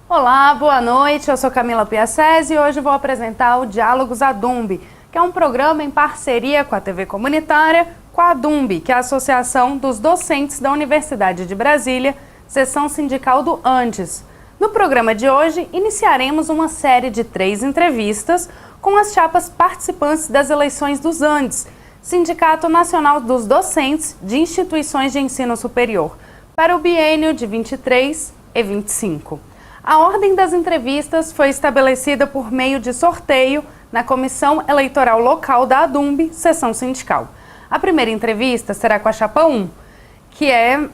Olá, boa noite, eu sou Camila Piacese e hoje vou apresentar o Diálogos ADUMB, que é um programa em parceria com a TV comunitária, com a ADUMB, que é a Associação dos Docentes da Universidade de Brasília, seção sindical do Andes. No programa de hoje, iniciaremos uma série de 3 entrevistas com as chapas participantes das eleições dos Andes, Sindicato Nacional dos Docentes de Instituições de Ensino Superior, para o biênio de 23 e 25. A ordem das entrevistas foi estabelecida por meio de sorteio na Comissão Eleitoral Local da ADUMB, seção sindical. A primeira entrevista será com a chapa 1, que é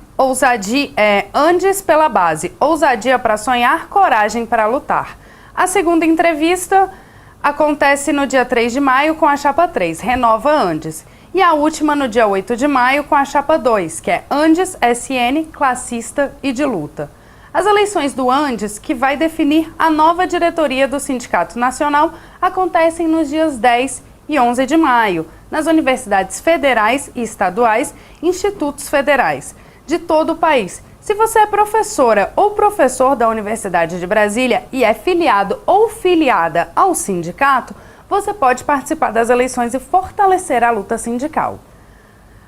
Andes pela Base, ousadia para sonhar, coragem para lutar. A segunda entrevista acontece no dia 3 de maio com a chapa 3, Renova Andes. E a última no dia 8 de maio com a chapa 2, que é Andes SN, classista e de luta. As eleições do Andes, que vai definir a nova diretoria do Sindicato Nacional, acontecem nos dias 10 e 11 de maio, nas universidades federais e estaduais, institutos federais de todo o país. Se você é professora ou professor da Universidade de Brasília e é filiado ou filiada ao sindicato, você pode participar das eleições e fortalecer a luta sindical.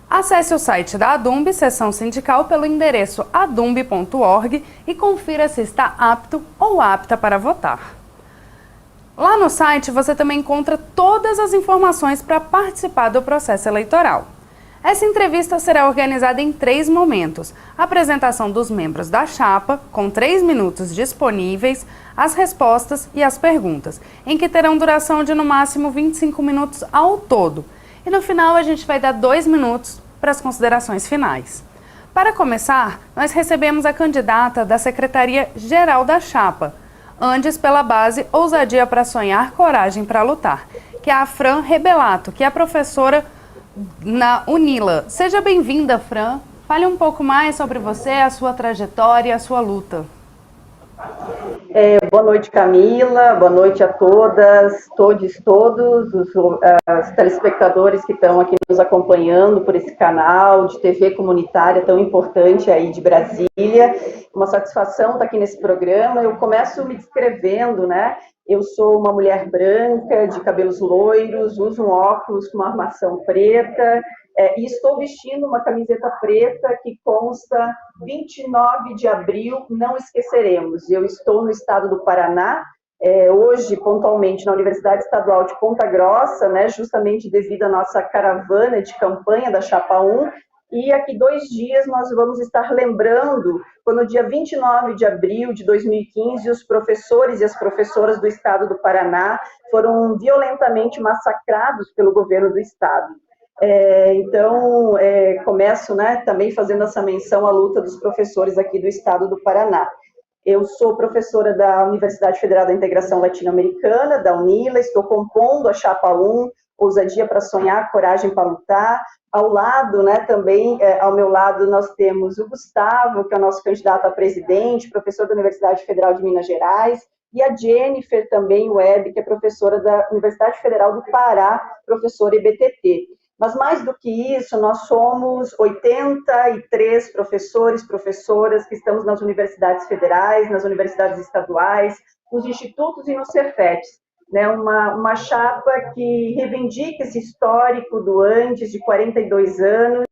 Acesse o site da ADUMB, seção sindical, pelo endereço adumb.org e confira se está apto ou apta para votar. Lá no site você também encontra todas as informações para participar do processo eleitoral. Essa entrevista será organizada em 3 momentos: a apresentação dos membros da chapa, com 3 minutos disponíveis, as respostas e as perguntas, em que terão duração de no máximo 25 minutos ao todo. E no final a gente vai dar 2 minutos para as considerações finais. Para começar, nós recebemos a candidata da Secretaria-Geral da chapa, Andes pela Base, ousadia para sonhar, coragem para lutar, que é a Fran Rebelato, que é professora na UNILA. Seja bem-vinda, Fran. Fale um pouco mais sobre você, a sua trajetória e a sua luta. Boa noite, Camila, boa noite a todas, todos os telespectadores que estão aqui nos acompanhando por esse canal de TV comunitária tão importante aí de Brasília. Uma satisfação estar aqui nesse programa. Eu começo me descrevendo, né? Eu sou uma mulher branca, de cabelos loiros, uso um óculos com uma armação preta, e estou vestindo uma camiseta preta que consta 29 de abril, não esqueceremos. Eu estou no estado do Paraná, hoje, pontualmente, na Universidade Estadual de Ponta Grossa, né, justamente devido à nossa caravana de campanha da Chapa 1, e aqui 2 dias nós vamos estar lembrando, quando no dia 29 de abril de 2015, os professores e as professoras do estado do Paraná foram violentamente massacrados pelo governo do estado. Então, começo, né, também fazendo essa menção à luta dos professores aqui do estado do Paraná. Eu sou professora da Universidade Federal da Integração Latino-Americana, da UNILA, estou compondo a Chapa 1, ousadia para sonhar, coragem para lutar. Ao lado, né, também, ao meu lado, nós temos o Gustavo, que é o nosso candidato a presidente, professor da Universidade Federal de Minas Gerais, e a Jennifer também, Web, que é professora da Universidade Federal do Pará, professora EBTT. Mas mais do que isso, nós somos 83 professores, professoras que estamos nas universidades federais, nas universidades estaduais, nos institutos e nos Cefetes, né? Uma chapa que reivindica esse histórico do Andes de 42 anos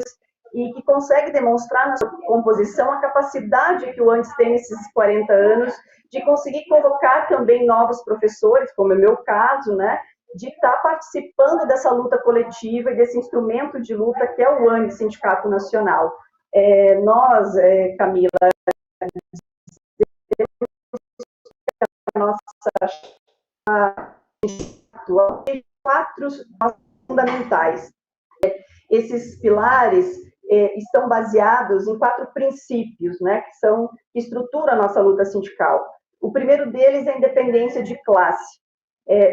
e que consegue demonstrar na sua composição a capacidade que o Andes tem nesses 40 anos de conseguir convocar também novos professores, como é o meu caso, né? De estar participando dessa luta coletiva e desse instrumento de luta que é o Andes, Sindicato Nacional. Nós, Camila, a nossa tem 4 fundamentais. Esses pilares estão baseados em 4 princípios, né, que estruturam a nossa luta sindical. O primeiro deles é a independência de classe.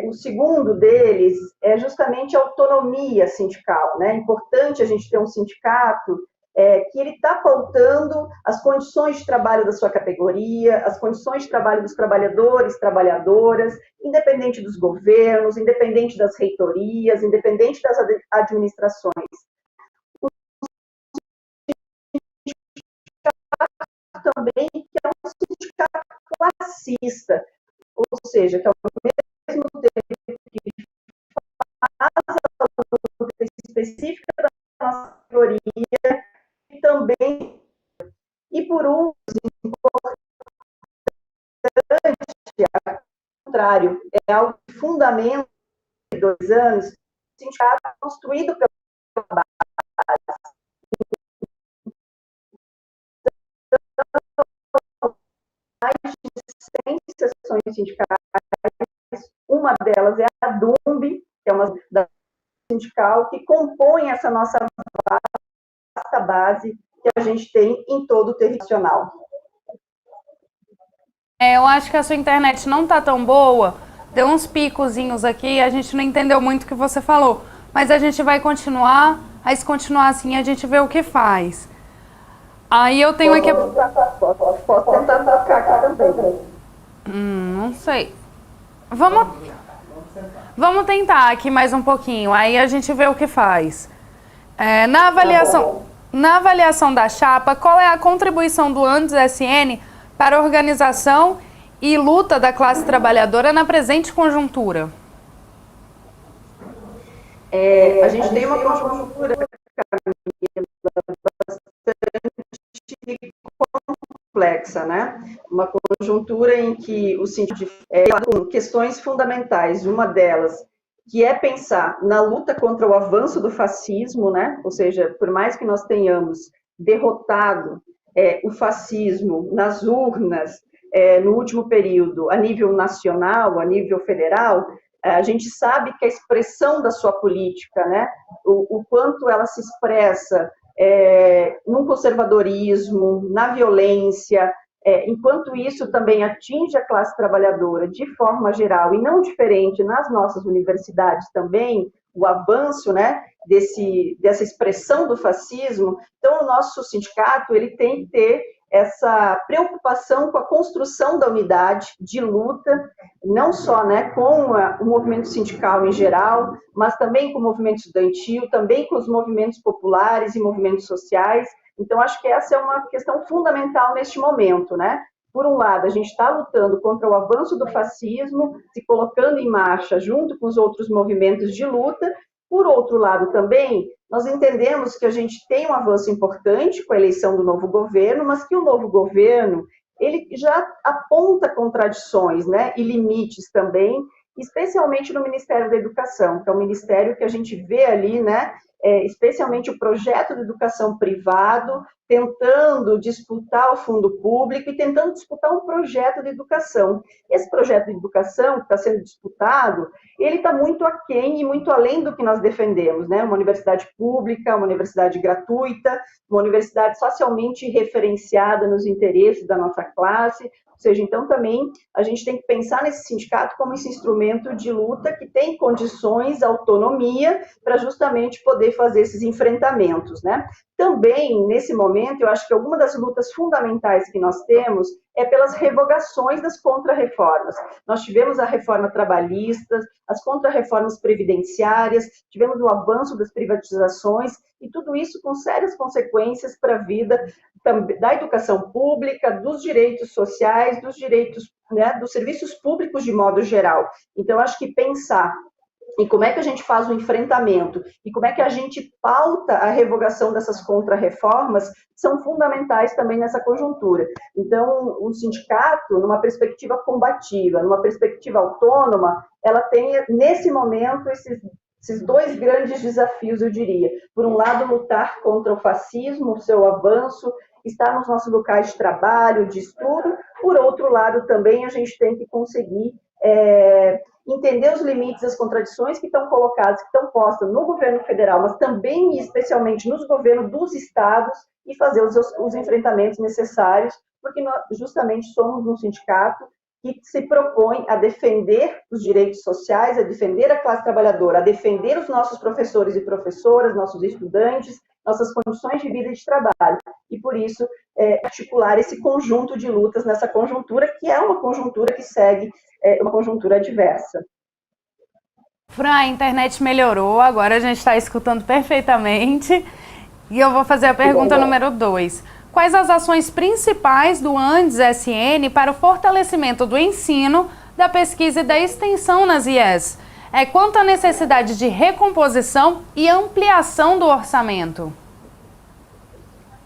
O segundo deles é justamente a autonomia sindical, né? É importante a gente ter um sindicato que ele está pautando as condições de trabalho da sua categoria, as condições de trabalho dos trabalhadores, trabalhadoras, independente dos governos, independente das reitorias, independente das administrações. também que é um sindicato classista. progressista, ou seja, que ao mesmo tempo que faz a luta específica da nossa teoria, e também, e por último, ao contrário, é algo que fundamenta 2 anos, o sindicato construído pela base. Mais de 100 sessões sindicais, uma delas é a DUMB, que é uma da sindical que compõe essa nossa vasta base que a gente tem em todo o território nacional. Eu acho que a sua internet não tá tão boa, deu uns picozinhos aqui, a gente não entendeu muito o que você falou, mas a gente vai continuar, aí se continuar assim a gente vê o que faz. Aí eu tenho aqui... Posso tentar tocar aqui também. Não sei. Vamos tentar aqui mais um pouquinho, aí a gente vê o que faz. Na avaliação da chapa, qual é a contribuição do Andes-SN para a organização e luta da classe trabalhadora na presente conjuntura? A gente tem uma conjuntura bastante complexa, né? Uma conjuntura em que o sindicato com questões fundamentais, uma delas que é pensar na luta contra o avanço do fascismo, né? Ou seja, por mais que nós tenhamos derrotado o fascismo nas urnas no último período, a nível nacional, a nível federal, a gente sabe que a expressão da sua política, né? O quanto ela se expressa num conservadorismo, na violência, enquanto isso também atinge a classe trabalhadora de forma geral, e não diferente nas nossas universidades também, o avanço, né, dessa expressão do fascismo. Então, o nosso sindicato ele tem que ter essa preocupação com a construção da unidade de luta, não só, né, com o movimento sindical em geral, mas também com o movimento estudantil, também com os movimentos populares e movimentos sociais. Então, acho que essa é uma questão fundamental neste momento, né? Por um lado, a gente está lutando contra o avanço do fascismo, se colocando em marcha junto com os outros movimentos de luta. Por outro lado, também, nós entendemos que a gente tem um avanço importante com a eleição do novo governo, mas que o novo governo, ele já aponta contradições, né, e limites também, especialmente no Ministério da Educação, que é um ministério que a gente vê ali, né, especialmente o projeto de educação privado, tentando disputar o fundo público e tentando disputar um projeto de educação. Esse projeto de educação que está sendo disputado, ele está muito aquém e muito além do que nós defendemos, né? Uma universidade pública, uma universidade gratuita, uma universidade socialmente referenciada nos interesses da nossa classe. Ou seja, então também a gente tem que pensar nesse sindicato como esse instrumento de luta que tem condições, autonomia, para justamente poder fazer esses enfrentamentos, né? Também, nesse momento, eu acho que alguma das lutas fundamentais que nós temos é pelas revogações das contrarreformas. Nós tivemos a reforma trabalhista, as contrarreformas previdenciárias, tivemos o avanço das privatizações, e tudo isso com sérias consequências para a vida da educação pública, dos direitos sociais, dos direitos, né, dos serviços públicos de modo geral. Então, acho que pensar e como é que a gente faz o enfrentamento e como é que a gente pauta a revogação dessas contrarreformas são fundamentais também nessa conjuntura. Então, o sindicato, numa perspectiva combativa, numa perspectiva autônoma, ela tem, nesse momento, esses dois grandes desafios, eu diria. Por um lado, lutar contra o fascismo, o seu avanço, estar nos nossos locais de trabalho, de estudo. Por outro lado, também a gente tem que conseguir entender os limites, as contradições que estão colocadas, que estão postas no governo federal, mas também e especialmente nos governos dos estados, e fazer os enfrentamentos necessários, porque nós justamente somos um sindicato que se propõe a defender os direitos sociais, a defender a classe trabalhadora, a defender os nossos professores e professoras, nossos estudantes, nossas condições de vida e de trabalho. E, por isso, articular esse conjunto de lutas nessa conjuntura, que é uma conjuntura que segue uma conjuntura adversa. Fran, a internet melhorou, agora a gente está escutando perfeitamente. E eu vou fazer a pergunta número 2. quais as ações principais do Andes-SN para o fortalecimento do ensino, da pesquisa e da extensão nas IES? Quanto à necessidade de recomposição e ampliação do orçamento?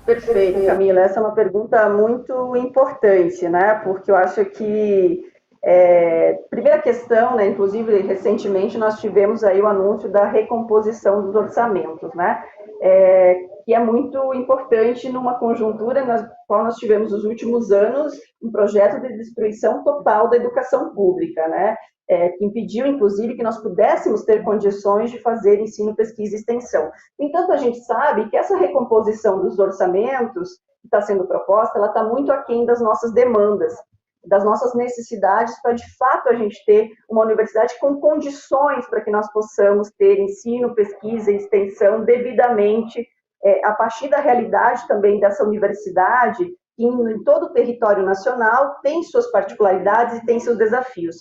Perfeito, Camila. Essa é uma pergunta muito importante, né? Porque eu acho que primeira questão, né? Inclusive recentemente nós tivemos aí o anúncio da recomposição dos orçamentos, né? Que é muito importante numa conjuntura na qual nós tivemos nos últimos anos um projeto de destruição total da educação pública, né? Que impediu, inclusive, que nós pudéssemos ter condições de fazer ensino, pesquisa e extensão. No entanto, a gente sabe que essa recomposição dos orçamentos que está sendo proposta, ela está muito aquém das nossas demandas, das nossas necessidades, para, de fato, a gente ter uma universidade com condições para que nós possamos ter ensino, pesquisa e extensão devidamente, a partir da realidade também dessa universidade, que em todo o território nacional tem suas particularidades e tem seus desafios.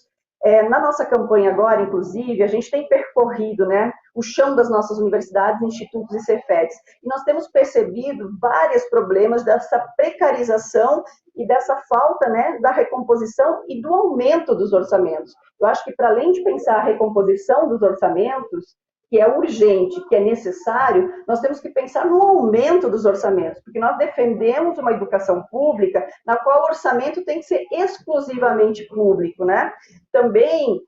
Na nossa campanha agora, inclusive, a gente tem percorrido, né, o chão das nossas universidades, institutos e Cefetes. E nós temos percebido vários problemas dessa precarização e dessa falta, né, da recomposição e do aumento dos orçamentos. Eu acho que, para além de pensar a recomposição dos orçamentos, que é urgente, que é necessário, nós temos que pensar no aumento dos orçamentos, porque nós defendemos uma educação pública na qual o orçamento tem que ser exclusivamente público, né? Também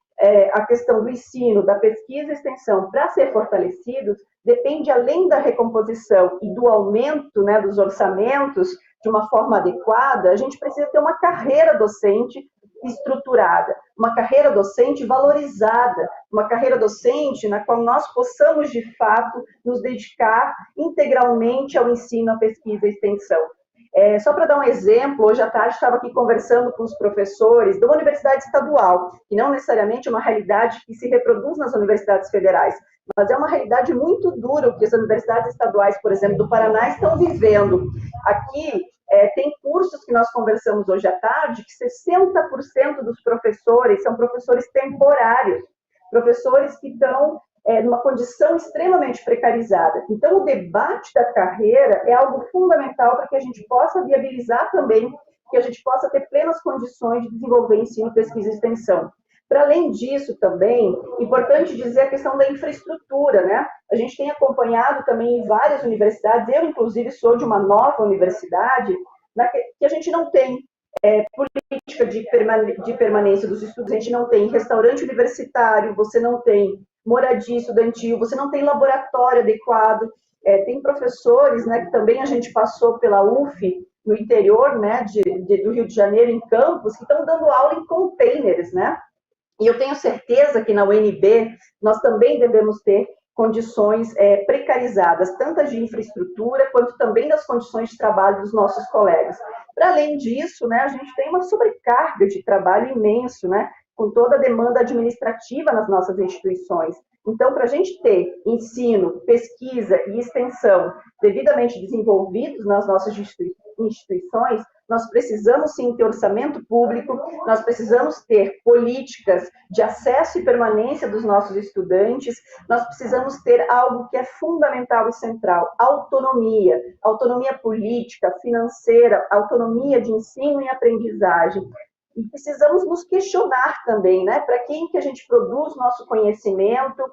a questão do ensino, da pesquisa e extensão, para ser fortalecidos, depende, além da recomposição e do aumento, né, dos orçamentos de uma forma adequada, a gente precisa ter uma carreira docente estruturada, uma carreira docente valorizada, uma carreira docente na qual nós possamos, de fato, nos dedicar integralmente ao ensino, à pesquisa e extensão. Só para dar um exemplo, hoje à tarde estava aqui conversando com os professores de uma universidade estadual, que não necessariamente é uma realidade que se reproduz nas universidades federais, mas é uma realidade muito dura o que as universidades estaduais, por exemplo, do Paraná, estão vivendo. Aqui, tem cursos que nós conversamos hoje à tarde, que 60% dos professores são professores temporários, professores que estão numa condição extremamente precarizada. Então, o debate da carreira é algo fundamental para que a gente possa viabilizar também, que a gente possa ter plenas condições de desenvolver ensino, pesquisa e extensão. Para além disso, também, importante dizer a questão da infraestrutura, né? A gente tem acompanhado também em várias universidades, eu, inclusive, sou de uma nova universidade, que a gente não tem política de permanência dos estudos, a gente não tem restaurante universitário, você não tem moradia estudantil, você não tem laboratório adequado, tem professores, né, que também a gente passou pela UF, no interior, né, do Rio de Janeiro, em campus, que estão dando aula em containers, né? E eu tenho certeza que na UNB nós também devemos ter condições precarizadas, tanto de infraestrutura, quanto também das condições de trabalho dos nossos colegas. Para além disso, né, a gente tem uma sobrecarga de trabalho imenso, né, com toda a demanda administrativa nas nossas instituições. Então, para a gente ter ensino, pesquisa e extensão devidamente desenvolvidos nas nossas instituições, nós precisamos sim ter orçamento público, nós precisamos ter políticas de acesso e permanência dos nossos estudantes, nós precisamos ter algo que é fundamental e central, autonomia, autonomia política, financeira, autonomia de ensino e aprendizagem. E precisamos nos questionar também, né? Para quem que a gente produz nosso conhecimento,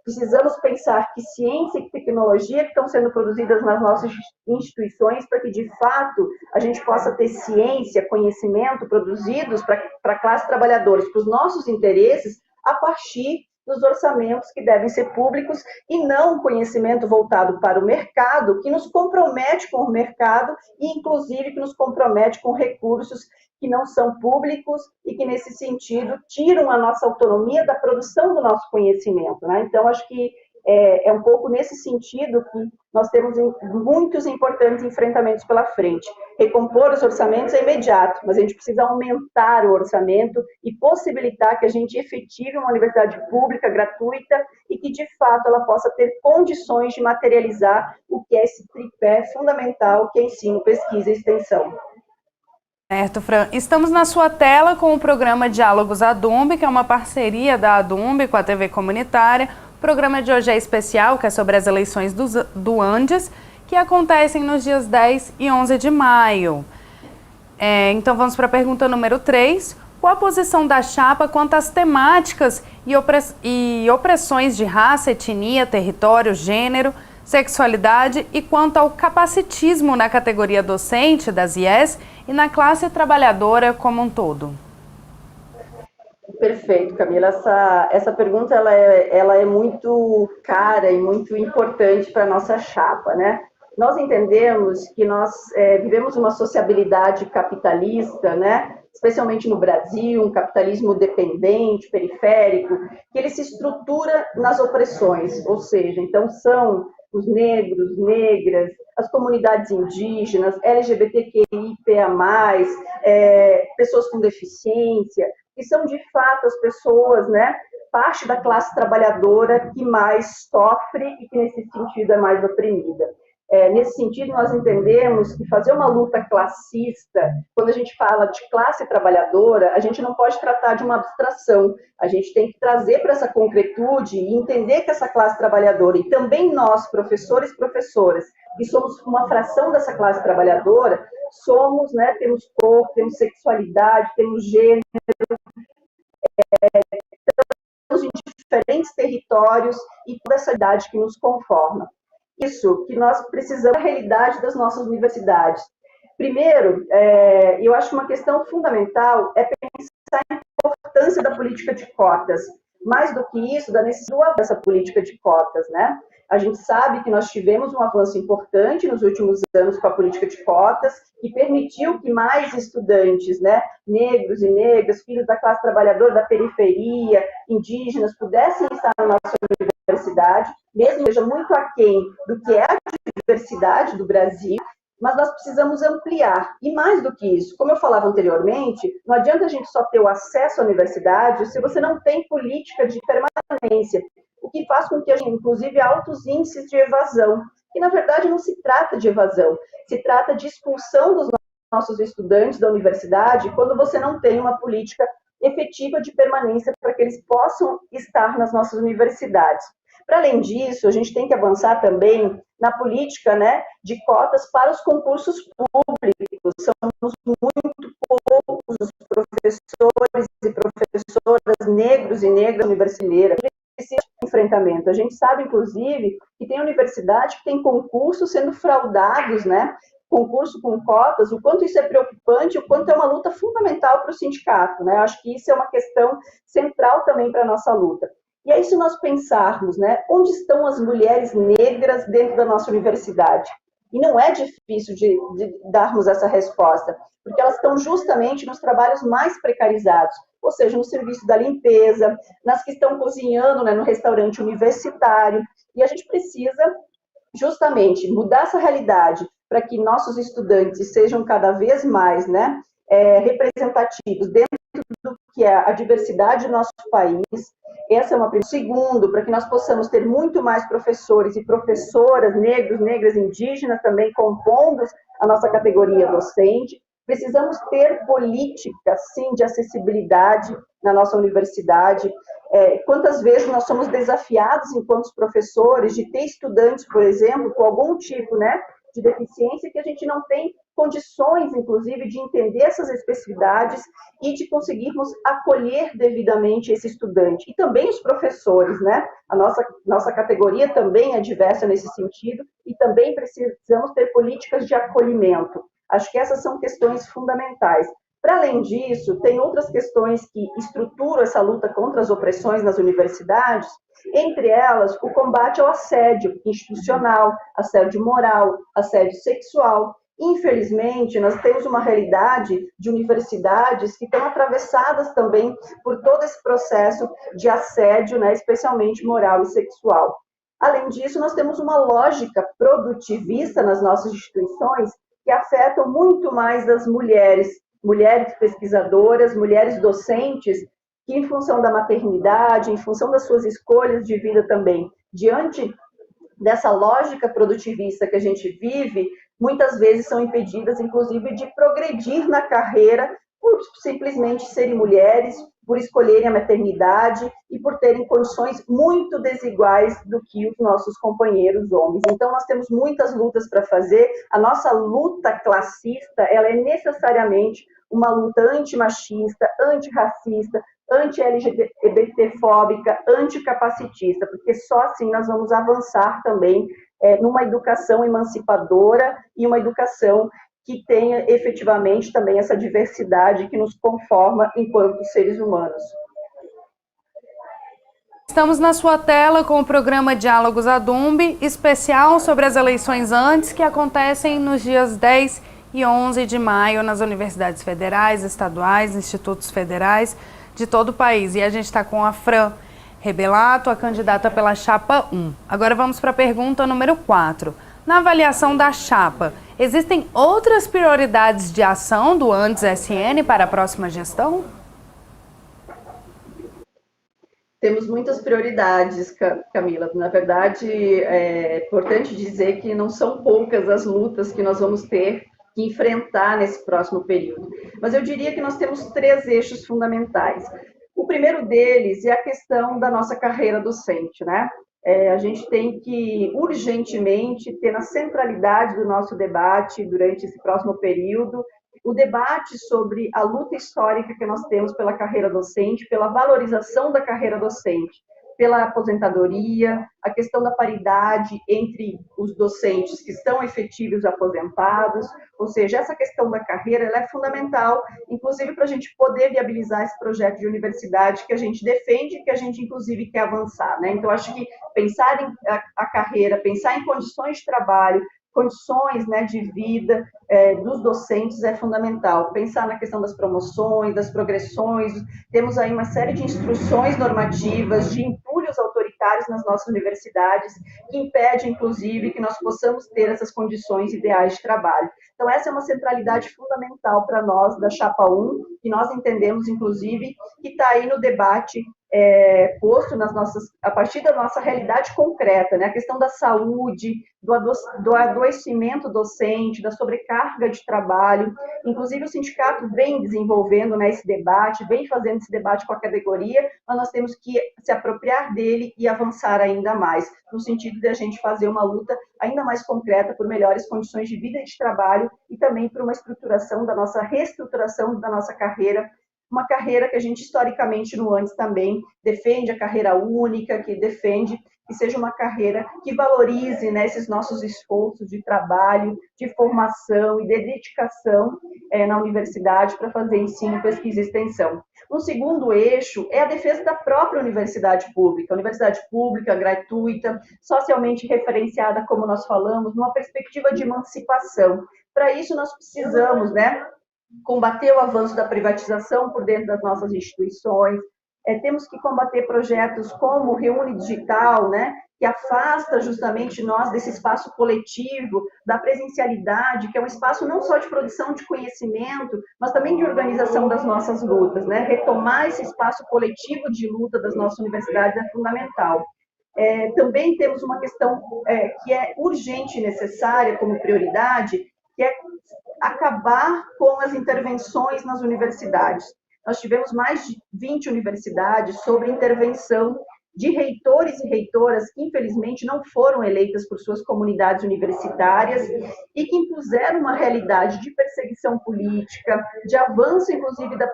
precisamos pensar que ciência e tecnologia que estão sendo produzidas nas nossas instituições para que, de fato, a gente possa ter ciência, conhecimento produzidos para a classe trabalhadora, para os nossos interesses, a partir dos orçamentos que devem ser públicos e não um conhecimento voltado para o mercado, que nos compromete com o mercado e, inclusive, que nos compromete com recursos que não são públicos e que, nesse sentido, tiram a nossa autonomia da produção do nosso conhecimento, né? Então, acho que é um pouco nesse sentido que nós temos muitos importantes enfrentamentos pela frente. Recompor os orçamentos é imediato, mas a gente precisa aumentar o orçamento e possibilitar que a gente efetive uma universidade pública, gratuita, e que, de fato, ela possa ter condições de materializar o que é esse tripé fundamental, que é ensino, pesquisa e extensão. Certo, Fran. Estamos na sua tela com o programa Diálogos ADUNB, que é uma parceria da ADUNB com a TV comunitária. O programa de hoje é especial, que é sobre as eleições do Andes. que acontecem nos dias 10 e 11 de maio. Então vamos para a pergunta número 3. Qual a posição da chapa quanto às temáticas e opressões de raça, etnia, território, gênero, sexualidade e quanto ao capacitismo na categoria docente das IES e na classe trabalhadora como um todo? Perfeito, Camila. Essa pergunta ela é muito cara e muito importante para a nossa chapa, né? Nós entendemos que nós vivemos uma sociabilidade capitalista, né? Especialmente no Brasil, um capitalismo dependente, periférico, que ele se estrutura nas opressões, ou seja, então são os negros, negras, as comunidades indígenas, LGBTQIA+, pessoas com deficiência, que são de fato as pessoas, né, parte da classe trabalhadora que mais sofre e que nesse sentido é mais oprimida. Nesse sentido, nós entendemos que fazer uma luta classista, quando a gente fala de classe trabalhadora, a gente não pode tratar de uma abstração, a gente tem que trazer para essa concretude e entender que essa classe trabalhadora, e também nós, professores e professoras, que somos uma fração dessa classe trabalhadora, somos, né, temos corpo, temos sexualidade, temos gênero, estamos em diferentes territórios e toda essa idade que nos conforma. Isso que nós precisamos da realidade das nossas universidades. Primeiro, eu acho uma questão fundamental é pensar a importância da política de cotas. Mais do que isso, da necessidade dessa política de cotas, né? A gente sabe que nós tivemos um avanço importante nos últimos anos com a política de cotas, que permitiu que mais estudantes, né, negros e negras, filhos da classe trabalhadora, da periferia, indígenas, pudessem estar na nossa universidade, mesmo que seja muito aquém do que é a diversidade do Brasil, mas nós precisamos ampliar. E mais do que isso, como eu falava anteriormente, não adianta a gente só ter o acesso à universidade se você não tem política de permanência, o que faz com que a gente, inclusive, altos índices de evasão. E, na verdade, não se trata de evasão, se trata de expulsão dos nossos estudantes da universidade quando você não tem uma política efetiva de permanência para que eles possam estar nas nossas universidades. Para além disso, a gente tem que avançar também na política, né, de cotas para os concursos públicos. Somos muito poucos os professores e professoras negros e negras universitárias que precisam de enfrentamento. A gente sabe, inclusive, que tem universidade que tem concursos sendo fraudados, né, concurso com cotas, o quanto isso é preocupante, o quanto é uma luta fundamental para o sindicato, né? Acho que isso é uma questão central também para a nossa luta. E aí, se nós pensarmos, né, onde estão as mulheres negras dentro da nossa universidade? E não é difícil de darmos essa resposta, porque elas estão justamente nos trabalhos mais precarizados, ou seja, no serviço da limpeza, nas que estão cozinhando, né, no restaurante universitário, e a gente precisa justamente mudar essa realidade para que nossos estudantes sejam cada vez mais, né, representativos dentro do que é a diversidade do nosso país. Essa é uma primeira. Segundo, para que nós possamos ter muito mais professores e professoras negros, negras, indígenas também compondo a nossa categoria docente. Precisamos ter políticas, sim, de acessibilidade na nossa universidade. Quantas vezes nós somos desafiados, enquanto professores, de ter estudantes, por exemplo, com algum tipo, né, de deficiência, que a gente não tem condições, inclusive, de entender essas especificidades e de conseguirmos acolher devidamente esse estudante. E também os professores, né? A nossa categoria também é diversa nesse sentido e também precisamos ter políticas de acolhimento. Acho que essas são questões fundamentais. Para além disso, tem outras questões que estruturam essa luta contra as opressões nas universidades, entre elas o combate ao assédio institucional, assédio moral, assédio sexual. Infelizmente, nós temos uma realidade de universidades que estão atravessadas também por todo esse processo de assédio, né, especialmente moral e sexual. Além disso, nós temos uma lógica produtivista nas nossas instituições que afetam muito mais das mulheres pesquisadoras, mulheres docentes, que em função da maternidade, em função das suas escolhas de vida também, diante dessa lógica produtivista que a gente vive, muitas vezes são impedidas, inclusive, de progredir na carreira por simplesmente serem mulheres por escolherem a maternidade e por terem condições muito desiguais do que os nossos companheiros homens. Então, nós temos muitas lutas para fazer. A nossa luta classista, ela é necessariamente uma luta antimachista, antirracista, anti-LGBTfóbica, anticapacitista, porque só assim nós vamos avançar também numa educação emancipadora e uma educação que tenha efetivamente também essa diversidade que nos conforma enquanto seres humanos. Estamos na sua tela com o programa Diálogos ADUMB, especial sobre as eleições antes, que acontecem nos dias 10 e 11 de maio nas universidades federais, estaduais, institutos federais de todo o país. E a gente está com a Fran Rebelato, a candidata pela Chapa 1. Agora vamos para a pergunta número 4. Na avaliação da chapa, existem outras prioridades de ação do Andes SN para a próxima gestão? Temos muitas prioridades, Camila. Na verdade, é importante dizer que não são poucas as lutas que nós vamos ter que enfrentar nesse próximo período. Mas eu diria que nós temos 3 eixos fundamentais. O primeiro deles é a questão da nossa carreira docente, né? A gente tem que urgentemente ter na centralidade do nosso debate durante esse próximo período o debate sobre a luta histórica que nós temos pela carreira docente, pela valorização da carreira docente, pela aposentadoria, a questão da paridade entre os docentes que estão efetivos e aposentados, ou seja, essa questão da carreira ela é fundamental, inclusive para a gente poder viabilizar esse projeto de universidade que a gente defende e que a gente, inclusive, quer avançar, né? Então, acho que pensar em a carreira, pensar em condições de trabalho, condições, né, de vida dos docentes é fundamental. Pensar na questão das promoções, das progressões, temos aí uma série de instruções normativas, de entulhos autoritários nas nossas universidades, que impede, inclusive, que nós possamos ter essas condições ideais de trabalho. Então, essa é uma centralidade fundamental para nós, da Chapa 1, e nós entendemos, inclusive, que está aí no debate posto a partir da nossa realidade concreta, né? A questão da saúde, do adoecimento docente, da sobrecarga de trabalho. Inclusive, o sindicato vem desenvolvendo, né, esse debate, vem fazendo esse debate com a categoria, mas nós temos que se apropriar dele e avançar ainda mais, no sentido de a gente fazer uma luta ainda mais concreta por melhores condições de vida e de trabalho e também por uma reestruturação da nossa carreira, uma carreira que a gente historicamente no Andes também defende, a carreira única, que defende que seja uma carreira que valorize, né, esses nossos esforços de trabalho, de formação e de dedicação na universidade para fazer ensino, pesquisa e extensão. Um segundo eixo é a defesa da própria universidade pública gratuita, socialmente referenciada, como nós falamos, numa perspectiva de emancipação. Para isso, nós precisamos, né, combater o avanço da privatização por dentro das nossas instituições, temos que combater projetos como o Reúne Digital, né, que afasta justamente nós desse espaço coletivo, da presencialidade, que é um espaço não só de produção de conhecimento, mas também de organização das nossas lutas, né? Retomar esse espaço coletivo de luta das nossas universidades é fundamental. Também temos uma questão que é urgente e necessária como prioridade, que é acabar com as intervenções nas universidades. Nós tivemos mais de 20 universidades sobre intervenção de reitores e reitoras que, infelizmente, não foram eleitas por suas comunidades universitárias e que impuseram uma realidade de perseguição política, de avanço, inclusive, da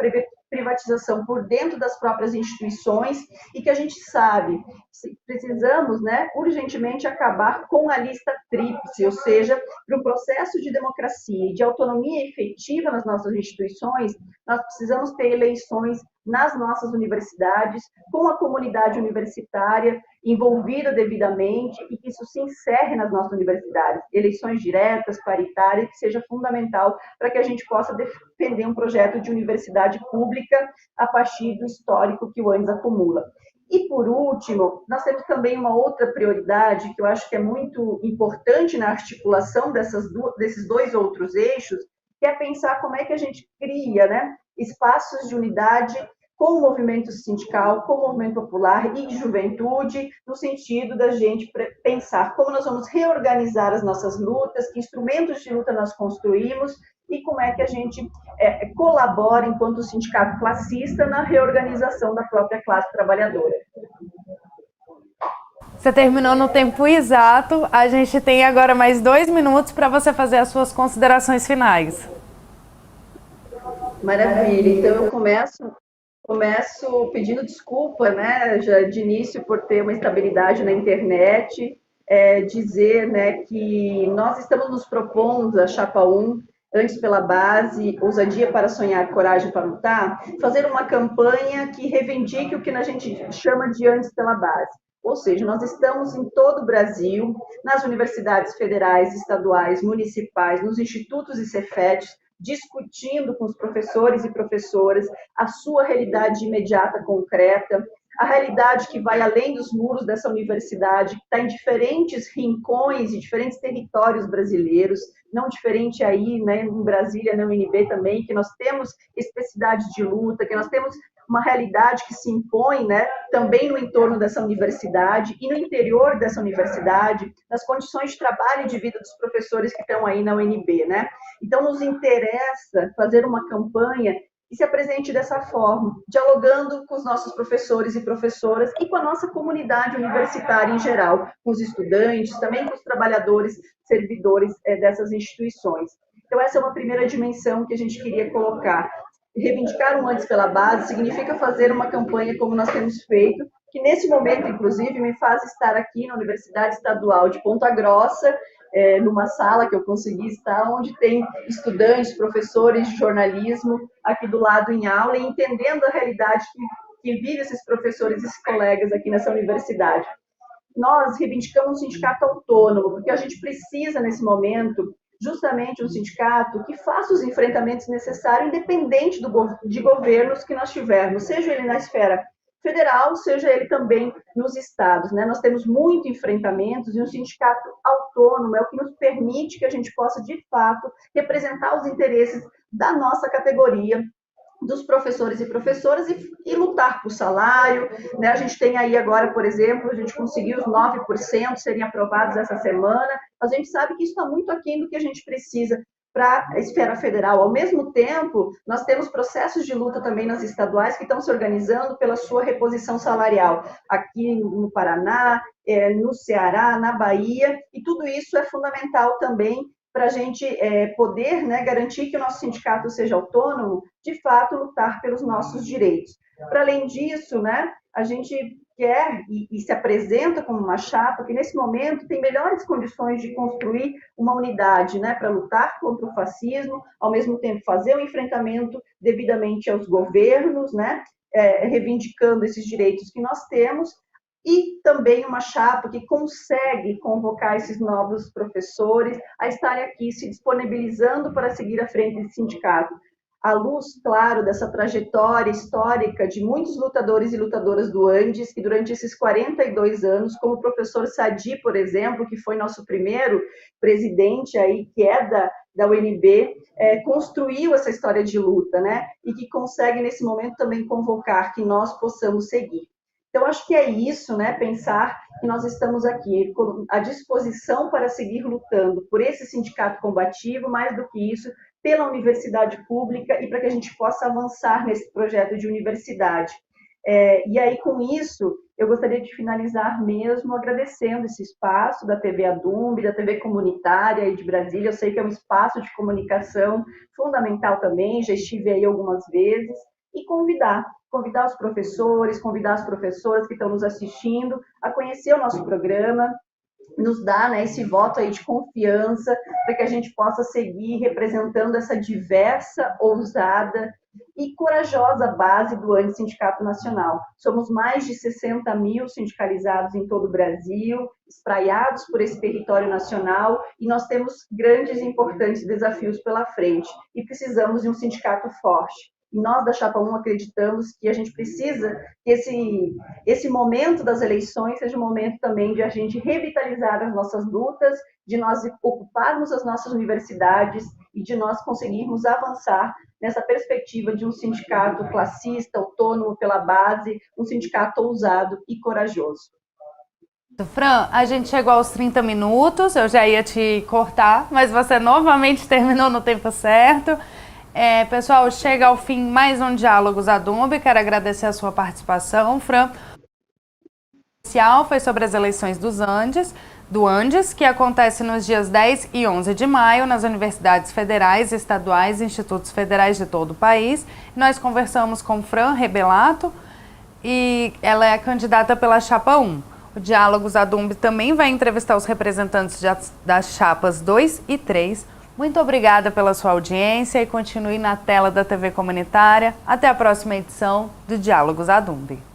privatização por dentro das próprias instituições e que a gente sabe, precisamos, né, urgentemente acabar com a lista tríplice, ou seja, para um processo de democracia e de autonomia efetiva nas nossas instituições, nós precisamos ter eleições nas nossas universidades, com a comunidade universitária envolvida devidamente e que isso se encerre nas nossas universidades. Eleições diretas, paritárias, que seja fundamental para que a gente possa defender um projeto de universidade pública a partir do histórico que o Andes acumula. E, por último, nós temos também uma outra prioridade que eu acho que é muito importante na articulação desses 2 outros eixos, que é pensar como é que a gente cria, né, espaços de unidade com o movimento sindical, com o movimento popular e de juventude, no sentido da gente pensar como nós vamos reorganizar as nossas lutas, que instrumentos de luta nós construímos e como é que a gente colabora, enquanto sindicato classista, na reorganização da própria classe trabalhadora. Você terminou no tempo exato. A gente tem agora mais 2 minutos para você fazer as suas considerações finais. Maravilha. Então, eu começo pedindo desculpa, né, já de início, por ter uma instabilidade na internet, dizer, né, que nós estamos nos propondo, a Chapa 1, Antes pela Base, Ousadia para Sonhar, Coragem para Lutar, fazer uma campanha que reivindique o que a gente chama de Antes pela Base. Ou seja, nós estamos em todo o Brasil, nas universidades federais, estaduais, municipais, nos institutos e cefetes, discutindo com os professores e professoras a sua realidade imediata, concreta, a realidade que vai além dos muros dessa universidade, que está em diferentes rincões e diferentes territórios brasileiros, não diferente aí, né, em Brasília, na UNB também, que nós temos especificidades de luta, que nós temos uma realidade que se impõe, né, também no entorno dessa universidade e no interior dessa universidade, nas condições de trabalho e de vida dos professores que estão aí na UNB, né? Então, nos interessa fazer uma campanha que se apresente dessa forma, dialogando com os nossos professores e professoras e com a nossa comunidade universitária em geral, com os estudantes, também com os trabalhadores, servidores dessas instituições. Então, essa é uma primeira dimensão que a gente queria colocar. Reivindicar um Antes pela Base significa fazer uma campanha como nós temos feito, que nesse momento, inclusive, me faz estar aqui na Universidade Estadual de Ponta Grossa, numa sala que eu consegui estar, onde tem estudantes, professores de jornalismo aqui do lado em aula e entendendo a realidade que vivem esses professores e esses colegas aqui nessa universidade. Nós reivindicamos um sindicato autônomo, porque a gente precisa, nesse momento, justamente um sindicato que faça os enfrentamentos necessários, independente de governos que nós tivermos, seja ele na esfera federal, seja ele também nos estados, né? Nós temos muito enfrentamentos e um sindicato autônomo é o que nos permite que a gente possa, de fato, representar os interesses da nossa categoria, dos professores e professoras e lutar por salário, né? A gente tem aí agora, por exemplo, a gente conseguiu os 9% serem aprovados essa semana, a gente sabe que isso está muito aquém do que a gente precisa para a esfera federal. Ao mesmo tempo, nós temos processos de luta também nas estaduais que estão se organizando pela sua reposição salarial, aqui no Paraná, no Ceará, na Bahia, e tudo isso é fundamental também para a gente poder, né, garantir que o nosso sindicato seja autônomo, de fato, lutar pelos nossos direitos. Para além disso, né, a gente quer e se apresenta como uma chapa que, nesse momento, tem melhores condições de construir uma unidade, né, para lutar contra o fascismo, ao mesmo tempo fazer o enfrentamento devidamente aos governos, né, reivindicando esses direitos que nós temos, e também uma chapa que consegue convocar esses novos professores a estarem aqui se disponibilizando para seguir à frente desse sindicato. À luz, claro, dessa trajetória histórica de muitos lutadores e lutadoras do Andes, que durante esses 42 anos, como o professor Sadi, por exemplo, que foi nosso primeiro presidente aí, que é da UNB, construiu essa história de luta, né? E que consegue, nesse momento, também convocar que nós possamos seguir. Então, acho que é isso, né? Pensar que nós estamos aqui à disposição para seguir lutando por esse sindicato combativo, mais do que isso, pela universidade pública e para que a gente possa avançar nesse projeto de universidade. E aí, com isso, eu gostaria de finalizar mesmo agradecendo esse espaço da TV Adumb, da TV Comunitária e de Brasília. Eu sei que é um espaço de comunicação fundamental também, já estive aí algumas vezes, e convidar os professores, convidar as professoras que estão nos assistindo a conhecer o nosso programa, nos dar, né, esse voto aí de confiança para que a gente possa seguir representando essa diversa, ousada e corajosa base do Antissindicato Nacional. Somos mais de 60 mil sindicalizados em todo o Brasil, espraiados por esse território nacional, e nós temos grandes e importantes desafios pela frente, e precisamos de um sindicato forte. E nós da Chapa 1 acreditamos que a gente precisa que esse momento das eleições seja um momento também de a gente revitalizar as nossas lutas, de nós ocuparmos as nossas universidades e de nós conseguirmos avançar nessa perspectiva de um sindicato classista, autônomo pela base, um sindicato ousado e corajoso. Fran, a gente chegou aos 30 minutos, eu já ia te cortar, mas você novamente terminou no tempo certo. Pessoal, chega ao fim mais um Diálogos Adumb, quero agradecer a sua participação, Fran. O especial foi sobre as eleições do Andes, que acontece nos dias 10 e 11 de maio nas universidades federais, estaduais e institutos federais de todo o país. Nós conversamos com Fran Rebelato e ela é candidata pela Chapa 1. O Diálogos Adumb também vai entrevistar os representantes das chapas 2 e 3. Muito obrigada pela sua audiência e continue na tela da TV Comunitária. Até a próxima edição do Diálogos Adumb.